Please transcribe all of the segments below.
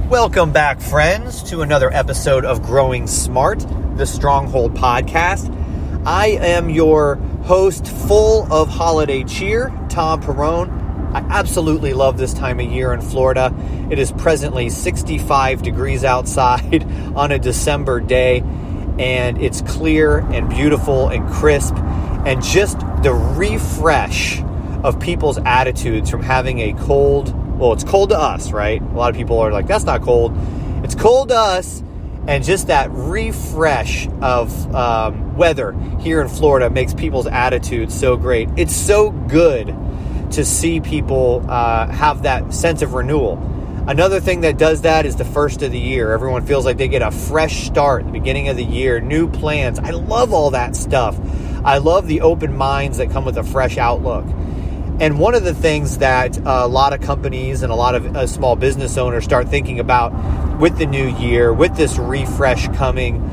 Welcome back, friends, to another episode of Growing Smart, the Stronghold podcast. I am your host, full of holiday cheer, Thom. I absolutely love this time of year in Florida. It is presently 65 degrees outside on a December day, and it's clear and beautiful and crisp, and just the refresh of people's attitudes from having a cold. Well, it's cold to us, right? A lot of people are like, that's not cold. It's cold to us. And just that refresh of weather here in Florida makes people's attitudes so great. It's so good to see people have that sense of renewal. Another thing that does that is the first of the year. Everyone feels like they get a fresh start at the beginning of the year, new plans. I love all that stuff. I love the open minds that come with a fresh outlook. And one of the things that a lot of companies and a lot of small business owners start thinking about with the new year, with this refresh coming,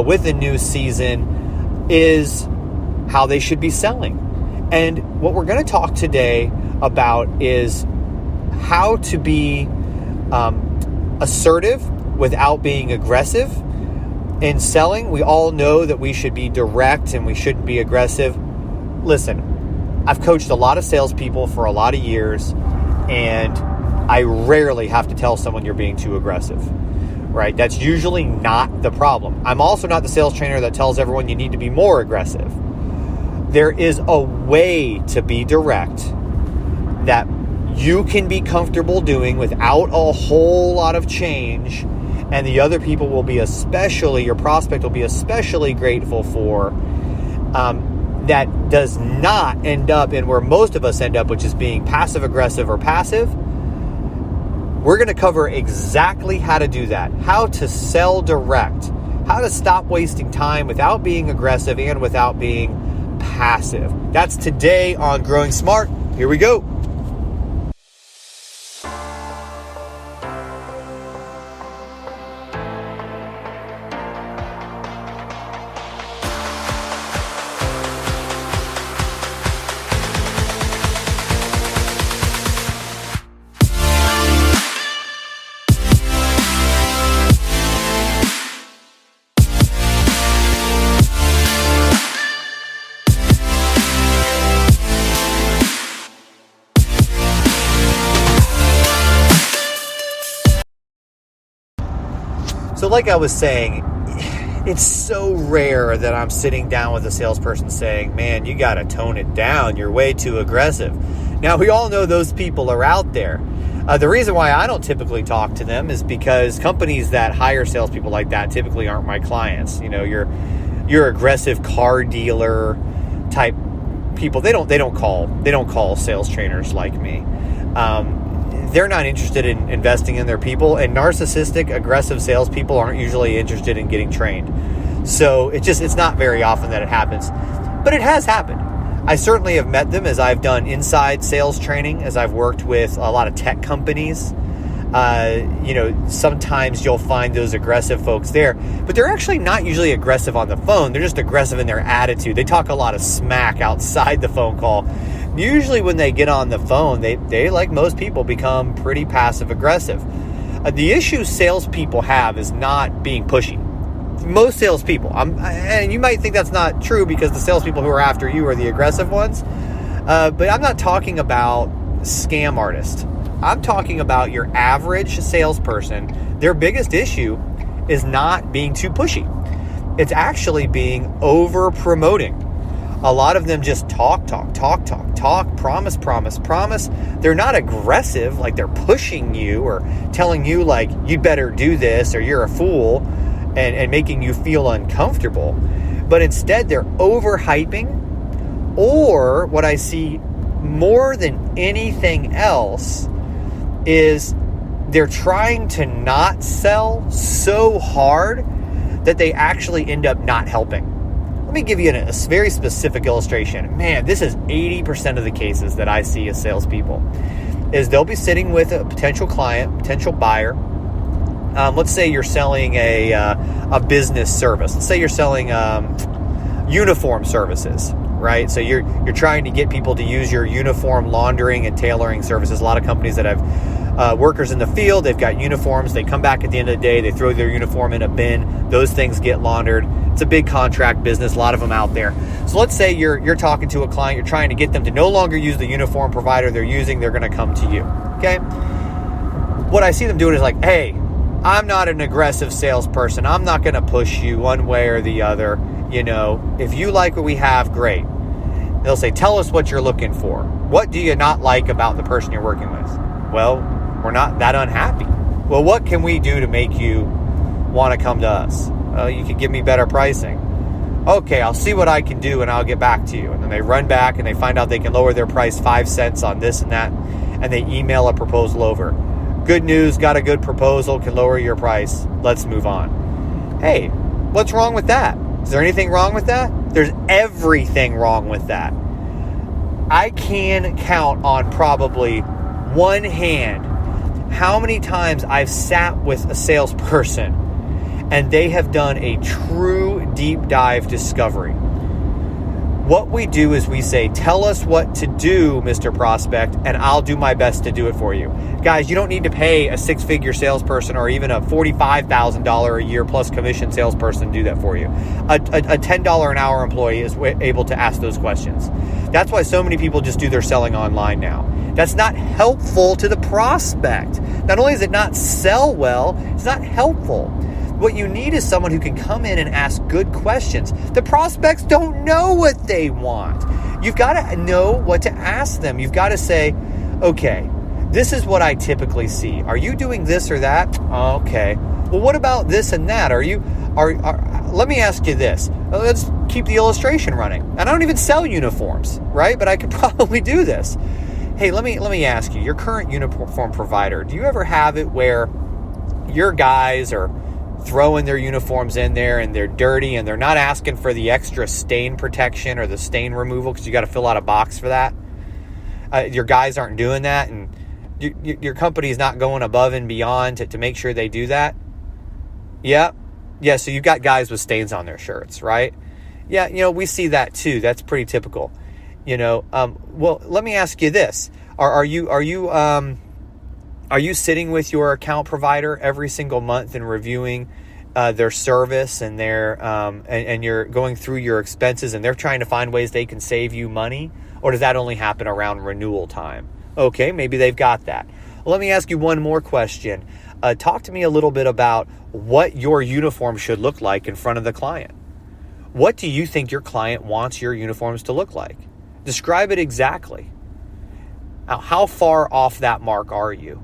with the new season, is how they should be selling. And what we're going to talk today about is how to be assertive without being aggressive. In selling, we all know that we should be direct and we shouldn't be aggressive. Listen, I've coached a lot of salespeople for a lot of years, and I rarely have to tell someone you're being too aggressive, right? That's usually not the problem. I'm also not the sales trainer that tells everyone you need to be more aggressive. There is a way to be direct that you can be comfortable doing without a whole lot of change, and the other people will be your prospect will be especially grateful for. That does not end up in where most of us end up, which is being passive-aggressive or passive. We're going to cover exactly how to do that, how to sell direct, how to stop wasting time without being aggressive and without being passive. That's today on Growing Smart. Here we go. So like I was saying, it's so rare that I'm sitting down with a salesperson saying, man, you got to tone it down. You're way too aggressive. Now, we all know those people are out there. The reason why I don't typically talk to them is because companies that hire salespeople like that typically aren't my clients. You know, your aggressive car dealer type people, they don't call sales trainers like me. They're not interested in investing in their people, and narcissistic, aggressive salespeople aren't usually interested in getting trained. So it's not very often that it happens, but it has happened. I certainly have met them as I've done inside sales training, as I've worked with a lot of tech companies. Sometimes you'll find those aggressive folks there, but they're actually not usually aggressive on the phone. They're just aggressive in their attitude. They talk a lot of smack outside the phone call. Usually when they get on the phone, they like most people, become pretty passive aggressive. The issue salespeople have is not being pushy. Most salespeople, and you might think that's not true because the salespeople who are after you are the aggressive ones, but I'm not talking about scam artists. I'm talking about your average salesperson. Their biggest issue is not being too pushy. It's actually being over promoting. A lot of them just talk, promise. They're not aggressive, like they're pushing you or telling you like you'd better do this or you're a fool and making you feel uncomfortable. But instead they're overhyping, or what I see more than anything else is they're trying to not sell so hard that they actually end up not helping. Let me give you a very specific illustration. Man, this is 80% of the cases that I see as salespeople, is they'll be sitting with a potential client, potential buyer. Let's say you're selling a business service. Let's say you're selling uniform services, right? So you're trying to get people to use your uniform laundering and tailoring services. A lot of companies that I've workers in the field. They've got uniforms. They come back at the end of the day. They throw their uniform in a bin. Those things get laundered. It's a big contract business, a lot of them out there. So let's say you're talking to a client. You're trying to get them to no longer use the uniform provider they're using. They're going to come to you. Okay? What I see them doing is like, hey, I'm not an aggressive salesperson. I'm not going to push you one way or the other. If you like what we have, great. They'll say, tell us what you're looking for. What do you not like about the person you're working with? Well, we're not that unhappy. Well, what can we do to make you want to come to us? You can give me better pricing. Okay, I'll see what I can do and I'll get back to you. And then they run back and they find out they can lower their price 5 cents on this and that, and they email a proposal over. Good news, got a good proposal, can lower your price. Let's move on. Hey, what's wrong with that? Is there anything wrong with that? There's everything wrong with that. I can count on probably one hand how many times I've sat with a salesperson and they have done a true deep dive discovery. What we do is we say, tell us what to do, Mr. Prospect, and I'll do my best to do it for you. Guys, you don't need to pay a 6-figure salesperson or even a $45,000 a year plus commission salesperson to do that for you. A $10 an hour employee is able to ask those questions. That's why so many people just do their selling online now. That's not helpful to the prospect. Not only does it not sell well, it's not helpful. What you need is someone who can come in and ask good questions. The prospects don't know what they want. You've got to know what to ask them. You've got to say, okay, this is what I typically see. Are you doing this or that? Okay. Well, what about this and that? Let me ask you this. Let's keep the illustration running. And I don't even sell uniforms, right? But I could probably do this. Hey, let me ask you, your current uniform provider, do you ever have it where your guys are throwing their uniforms in there and they're dirty and they're not asking for the extra stain protection or the stain removal because you got to fill out a box for that? Your guys aren't doing that, and your company's not going above and beyond to make sure they do that? Yeah, so you've got guys with stains on their shirts, right? Yeah, we see that too. That's pretty typical. Well, let me ask you this. Are you sitting with your account provider every single month and reviewing their service and their and you're going through your expenses and they're trying to find ways they can save you money? Or does that only happen around renewal time? Okay, maybe they've got that. Well, let me ask you one more question. Talk to me a little bit about what your uniform should look like in front of the client. What do you think your client wants your uniforms to look like? Describe it exactly. Now, how far off that mark are you?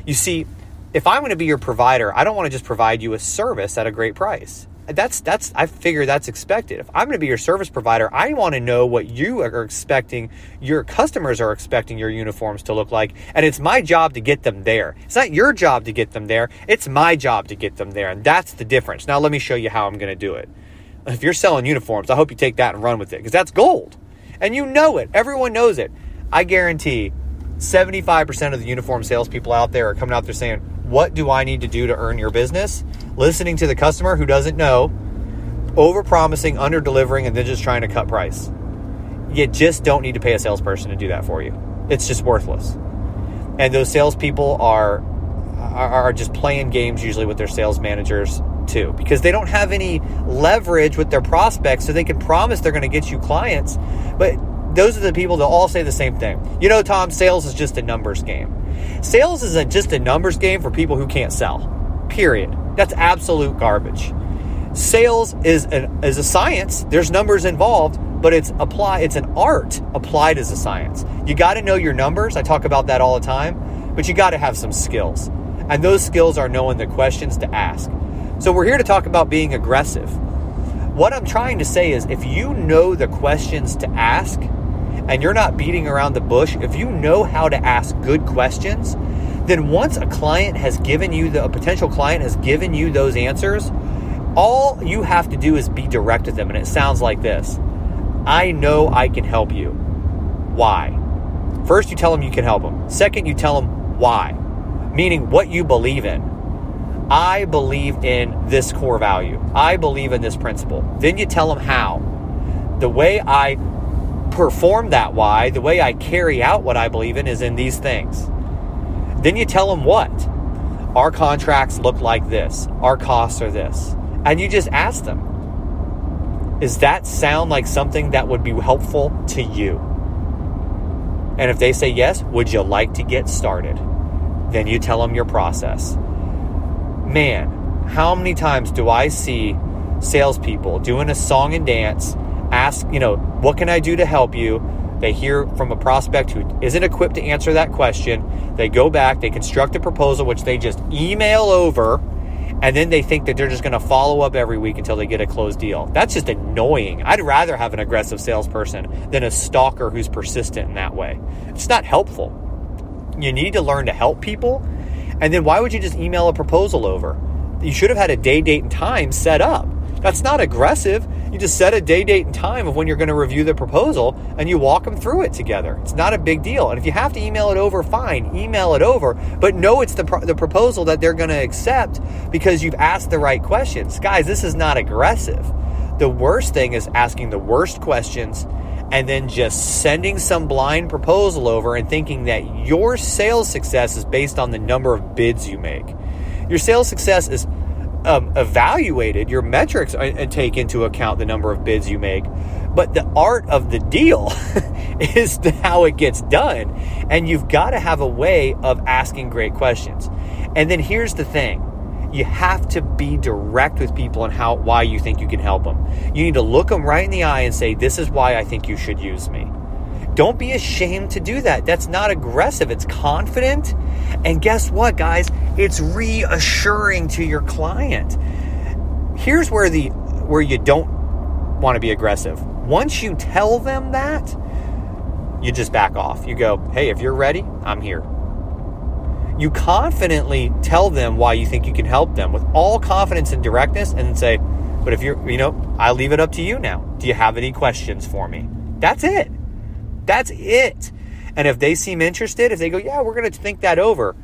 You see, if I'm going to be your provider, I don't want to just provide you a service at a great price. I figure that's expected. If I'm going to be your service provider, I want to know what you are expecting, your customers are expecting your uniforms to look like, and it's my job to get them there. It's not your job to get them there. It's my job to get them there, and that's the difference. Now, let me show you how I'm going to do it. If you're selling uniforms, I hope you take that and run with it, because that's gold, and you know it. Everyone knows it. I guarantee 75% of the uniform salespeople out there are coming out there saying, what do I need to do to earn your business? Listening to the customer who doesn't know, over-promising, under-delivering, and then just trying to cut price. You just don't need to pay a salesperson to do that for you. It's just worthless. And those salespeople are just playing games usually with their sales managers too, because they don't have any leverage with their prospects, so they can promise they're going to get you clients, but those are the people that all say the same thing. Thom, sales is just a numbers game. Sales isn't just a numbers game for people who can't sell. Period. That's absolute garbage. Sales is a science. There's numbers involved, but it's an art applied as a science. You got to know your numbers. I talk about that all the time, but you got to have some skills. And those skills are knowing the questions to ask. So we're here to talk about being aggressive. What I'm trying to say is, if you know the questions to ask and you're not beating around the bush, if you know how to ask good questions, then once a potential client has given you those answers, all you have to do is be direct with them. And it sounds like this. I know I can help you. Why? First, you tell them you can help them. Second, you tell them why, meaning what you believe in. I believe in this core value. I believe in this principle. Then you tell them how. The way I perform that why, the way I carry out what I believe in, is in these things. Then you tell them what? Our contracts look like this. Our costs are this. And you just ask them, does that sound like something that would be helpful to you? And if they say yes, would you like to get started? Then you tell them your process. Man, how many times do I see salespeople doing a song and dance, ask, what can I do to help you? They hear from a prospect who isn't equipped to answer that question. They go back, they construct a proposal, which they just email over, and then they think that they're just going to follow up every week until they get a closed deal. That's just annoying. I'd rather have an aggressive salesperson than a stalker who's persistent in that way. It's not helpful. You need to learn to help people. And then why would you just email a proposal over? You should have had a day, date, and time set up. That's not aggressive. You just set a day, date, and time of when you're going to review the proposal, and you walk them through it together. It's not a big deal. And if you have to email it over, fine, email it over. But know it's the proposal that they're going to accept because you've asked the right questions. Guys, this is not aggressive. The worst thing is asking the worst questions and then just sending some blind proposal over and thinking that your sales success is based on the number of bids you make. Your sales success is evaluated, your metrics take into account the number of bids you make, but the art of the deal is how it gets done. And you've got to have a way of asking great questions. And then here's the thing. You have to be direct with people on why you think you can help them. You need to look them right in the eye and say, this is why I think you should use me. Don't be ashamed to do that. That's not aggressive. It's confident. And guess what, guys? It's reassuring to your client. Here's where you don't want to be aggressive. Once you tell them that, you just back off. You go, hey, if you're ready, I'm here. You confidently tell them why you think you can help them with all confidence and directness and say, but if I leave it up to you now. Do you have any questions for me? That's it. That's it. And if they seem interested, if they go, yeah, we're going to think that over,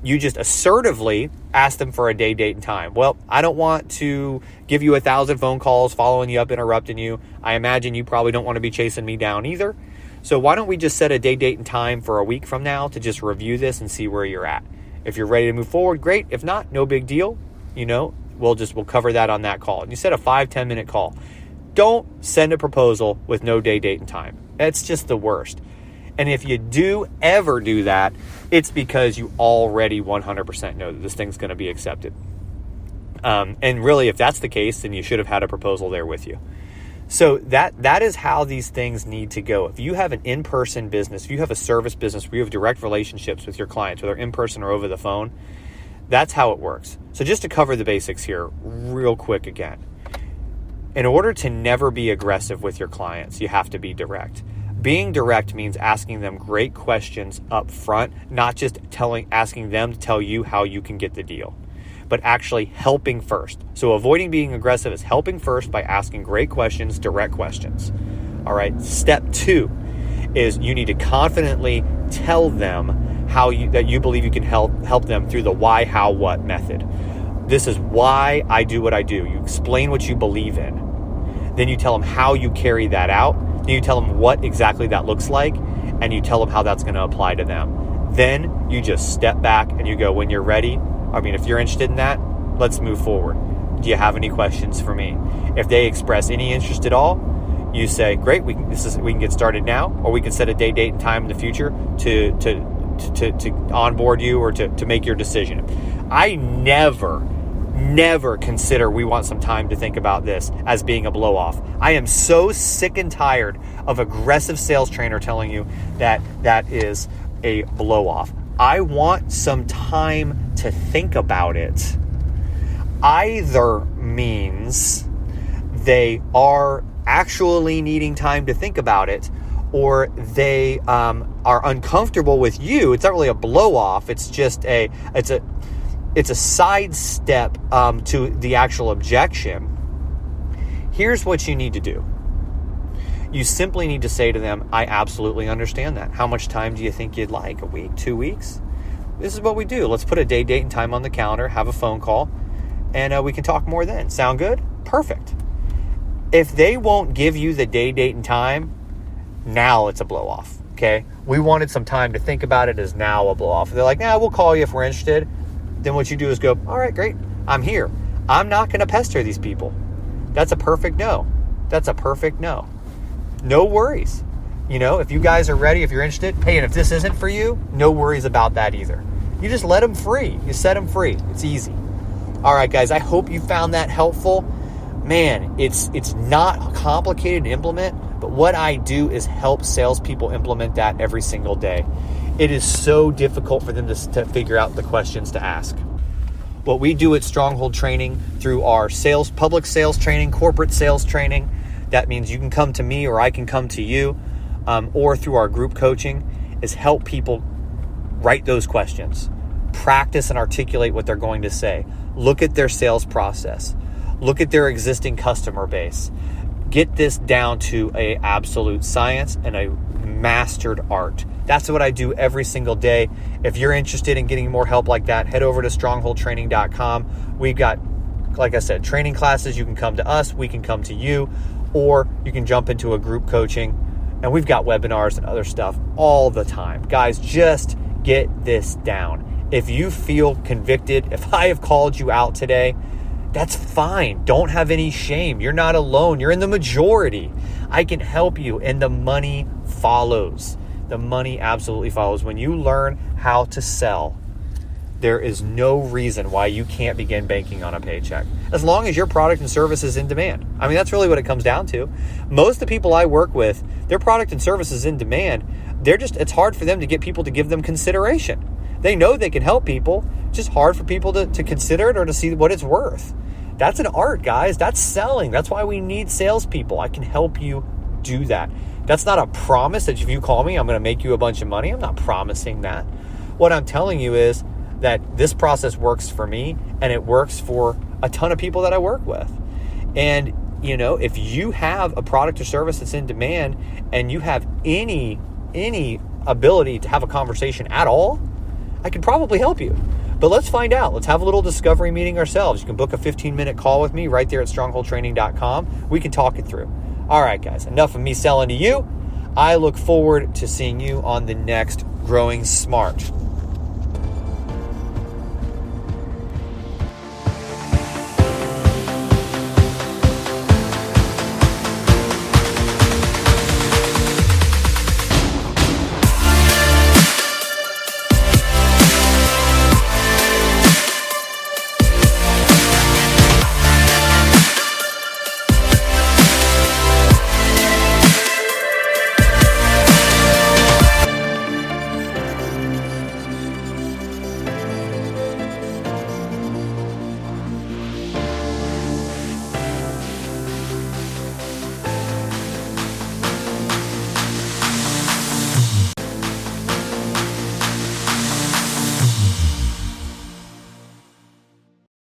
you just assertively ask them for a day, date, and time. Well, I don't want to give you 1,000 phone calls, following you up, interrupting you. I imagine you probably don't want to be chasing me down either. So why don't we just set a day, date, and time for a week from now to just review this and see where you're at. If you're ready to move forward, great. If not, no big deal. We'll cover that on that call. And you set a 5-10 minute call. Don't send a proposal with no day, date, and time. That's just the worst. And if you do ever do that, it's because you already 100% know that this thing's going to be accepted. And really, if that's the case, then you should have had a proposal there with you. So that is how these things need to go. If you have an in-person business, if you have a service business where you have direct relationships with your clients, whether in person or over the phone, that's how it works. So just to cover the basics here real quick again. In order to never be aggressive with your clients, you have to be direct. Being direct means asking them great questions up front, not just asking them to tell you how you can get the deal, but actually helping first. So avoiding being aggressive is helping first by asking great questions, direct questions. All right. Step 2 is you need to confidently tell them that you believe you can help them through the why, how, what method. This is why I do what I do. You explain what you believe in. Then you tell them how you carry that out. Then you tell them what exactly that looks like, and you tell them how that's going to apply to them. Then you just step back and you go, when you're ready, if you're interested in that, let's move forward. Do you have any questions for me? If they express any interest at all, you say, great, we can get started now, or we can set a day, date, and time in the future to onboard you or to make your decision. I never consider we want some time to think about this as being a blow off. I am so sick and tired of aggressive sales trainer telling you that is a blow off. I want some time to think about it. Either means they are actually needing time to think about it, or they are uncomfortable with you. It's not really a blow off. It's just it's a sidestep to the actual objection. Here's what you need to do. You simply need to say to them, I absolutely understand that. How much time do you think you'd like? A week, 2 weeks? This is what we do. Let's put a day, date, and time on the calendar, have a phone call, and we can talk more then. Sound good? Perfect. If they won't give you the day, date, and time, now it's a blow off. Okay? we wanted some time to think about it is now a blow off. They're like, we'll call you if we're interested. Then what you do is go, all right, great. I'm here. I'm not going to pester these people. That's a perfect no. No worries. If you guys are ready, if you're interested, hey, and if this isn't for you, no worries about that either. You just let them free. You set them free. It's easy. All right, guys, I hope you found that helpful. Man, it's not complicated to implement, but what I do is help salespeople implement that every single day. It is so difficult for them to figure out the questions to ask. What we do at Stronghold Training through our public sales training, corporate sales training, that means you can come to me or I can come to you, or through our group coaching, is help people write those questions, practice and articulate what they're going to say, look at their sales process, look at their existing customer base, get this down to a absolute science and a mastered art. That's what I do every single day. If you're interested in getting more help like that, head over to strongholdtraining.com. We've got, like I said, training classes. You can come to us, we can come to you, or you can jump into a group coaching. And we've got webinars and other stuff all the time. Guys, just get this down. If you feel convicted, if I have called you out today, that's fine. Don't have any shame. You're not alone. You're in the majority. I can help you, and the money follows. The money absolutely follows. When you learn how to sell, there is no reason why you can't begin banking on a paycheck, as long as your product and service is in demand. I mean, that's really what it comes down to. Most of the people I work with, their product and service is in demand. It's hard for them to get people to give them consideration. They know they can help people, just hard for people to consider it or to see what it's worth. That's an art, guys. That's selling. That's why we need salespeople. I can help you do that. That's not a promise that if you call me, I'm going to make you a bunch of money. I'm not promising that. What I'm telling you is that this process works for me, and it works for a ton of people that I work with. And, if you have a product or service that's in demand and you have any ability to have a conversation at all, I can probably help you. But let's find out. Let's have a little discovery meeting ourselves. You can book a 15-minute call with me right there at strongholdtraining.com. We can talk it through. All right, guys, enough of me selling to you. I look forward to seeing you on the next Growing Smart